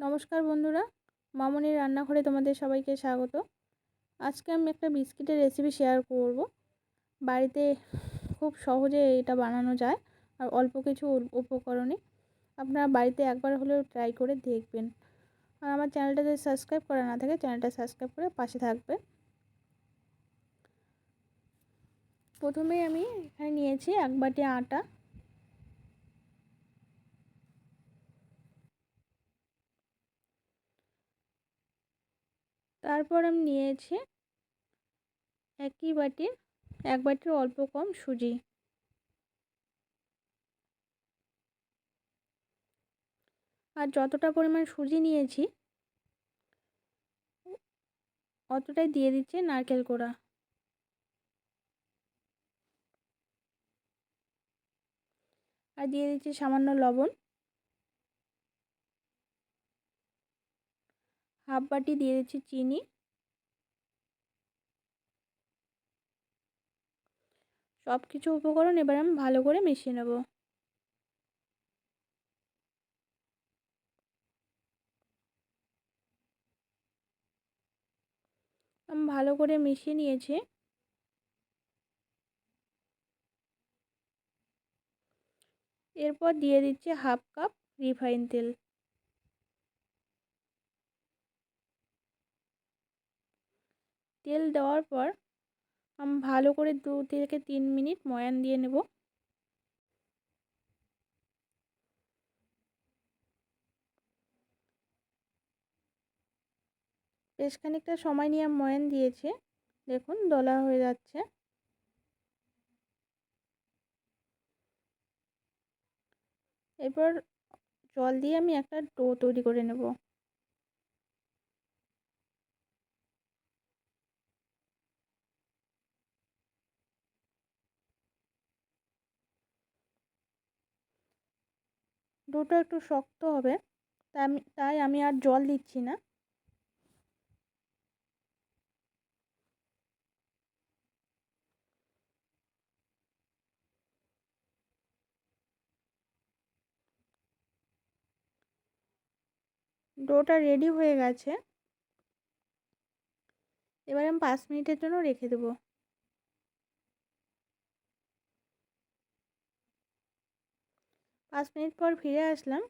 নমস্কার বন্ধুরা, মামনির রান্নাঘরে তোমাদের সবাইকে স্বাগত। আজকে আমি একটা বিস্কিটের রেসিপি শেয়ার করব। বাড়িতে খুব সহজে এটা বানানো যায় আর অল্প কিছু উপকরণে। আপনারা বাড়িতে একবার হলেও ট্রাই করে দেখবেন। আর আমার চ্যানেলটা যদি সাবস্ক্রাইব করা না থাকে, চ্যানেলটা সাবস্ক্রাইব করে পাশে থাকবে। প্রথমেই আমি এখানে নিয়েছি 1 বাটি আটা, তারপর আমি নিয়েছি 1 বাটির অল্প কম সুজি। আর যতটা পরিমাণ সুজি নিয়েছি অতটাই দিয়ে দিচ্ছি নারকেল কোড়া। আর দিয়ে দিচ্ছি সামান্য লবণ। হাফ বাটি দিয়ে দিচ্ছি চিনি। সব কিছু উপকরণ এবার আমি ভালো করে মিশিয়ে নেব। আমি ভালো করে মিশিয়ে নিয়েছি। এরপর দিয়ে দিচ্ছি হাফ কাপ রিফাইন তেল। তেল দেওয়ার পর আমি ভালো করে 2 থেকে 3 মিনিট ময়ান দিয়ে নেব। বেশ খানিকটা সময় নিয়ে ময়ান দিয়েছি। দেখুন দলা হয়ে যাচ্ছে। এরপর জল দিয়ে আমি একটা ডো তৈরি করে নেব। ডোটা একটু শক্ত হবে, তাই আমি আর জল দিচ্ছি না। ডোটা রেডি হয়ে গেছে। এবার আমি 5 মিনিটের জন্য রেখে দেবো। 5 মিনিট পর ফিরে আসলাম।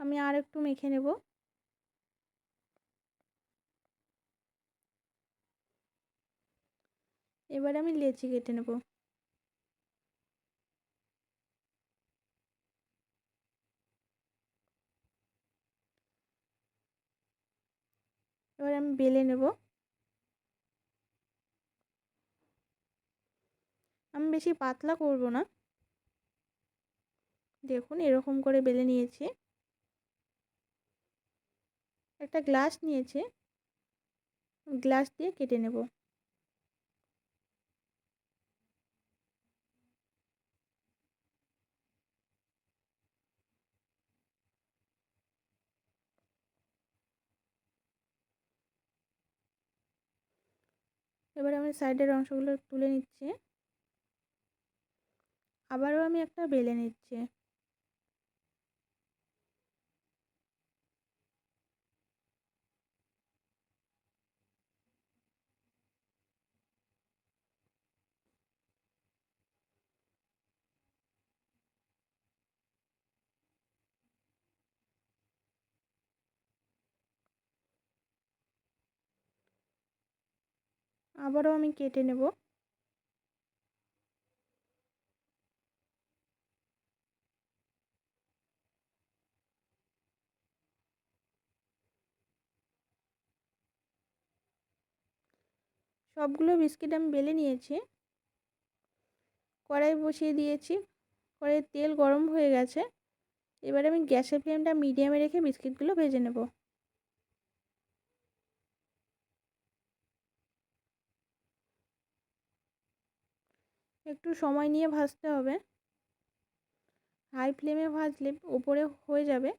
আমি আর একটু মেখে নেব। এবার আমি লেচি কেটে নেব। এবার আমি বেলে নেব। আমি বেশি পাতলা করব না। দেখুন এরকম করে বেলে নিয়েছি। একটা গ্লাস নিয়েছি, গ্লাস দিয়ে কেটে নেব। এবার আমি সাইডের অংশগুলো তুলে নিচ্ছি। আবারও আমি একটা বেলে নিচ্ছি। আবারও আমি কেটে নেব। সবগুলো বিস্কিট আমি বেলে নিয়েছি। কড়াই বসিয়ে দিয়েছি। কড়াইয়ে তেল গরম হয়ে গেছে। এবার আমি গ্যাসের ফ্লেমটা মিডিয়ামে রেখে বিস্কিটগুলো ভেজে নেব। একটু সময় নিয়ে ভাজতে হবে। হাই ফ্লেমে ভাজলে উপরে হয়ে যাবে,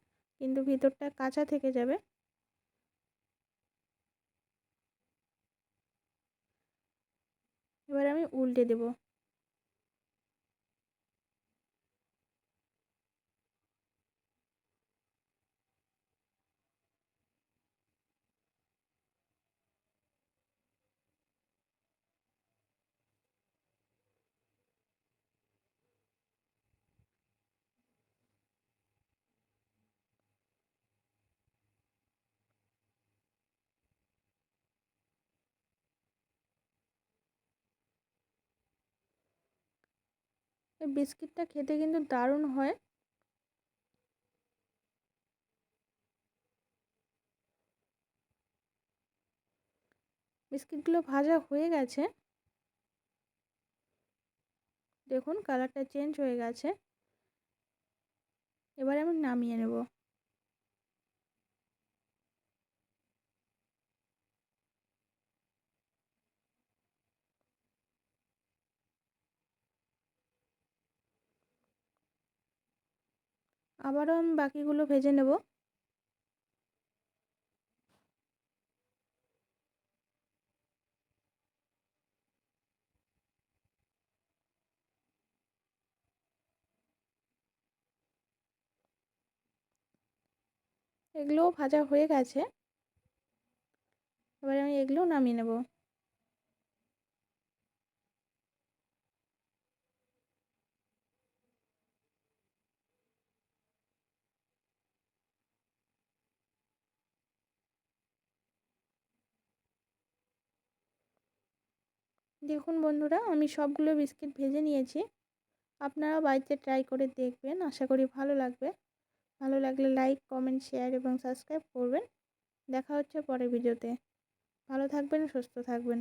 কিন্তু ভিতরটা কাঁচা থেকে যাবে। এবার আমি উল্টে দেব। এই বিস্কিটটা খেতে কিন্তু দারুণ হয়। বিস্কিটগুলো ভাজা হয়ে গেছে, দেখুন কালারটা চেঞ্জ হয়ে গেছে। এবারে আমি নামিয়ে নেব। আবারও আমি বাকিগুলো ভেজে নেব। এগুলোও ভাজা হয়ে গেছে, এবারে আমি এগুলোও নামিয়ে নেব। দেখুন বন্ধুরা, আমি সবগুলো বিস্কিট ভেজে নিয়েছি। আপনারাও বাড়িতে ট্রাই করে দেখবেন, আশা করি ভালো লাগবে। ভালো লাগলে লাইক, কমেন্ট, শেয়ার এবং সাবস্ক্রাইব করবেন। দেখা হচ্ছে পরের ভিডিওতে। ভালো থাকবেন, সুস্থ থাকবেন।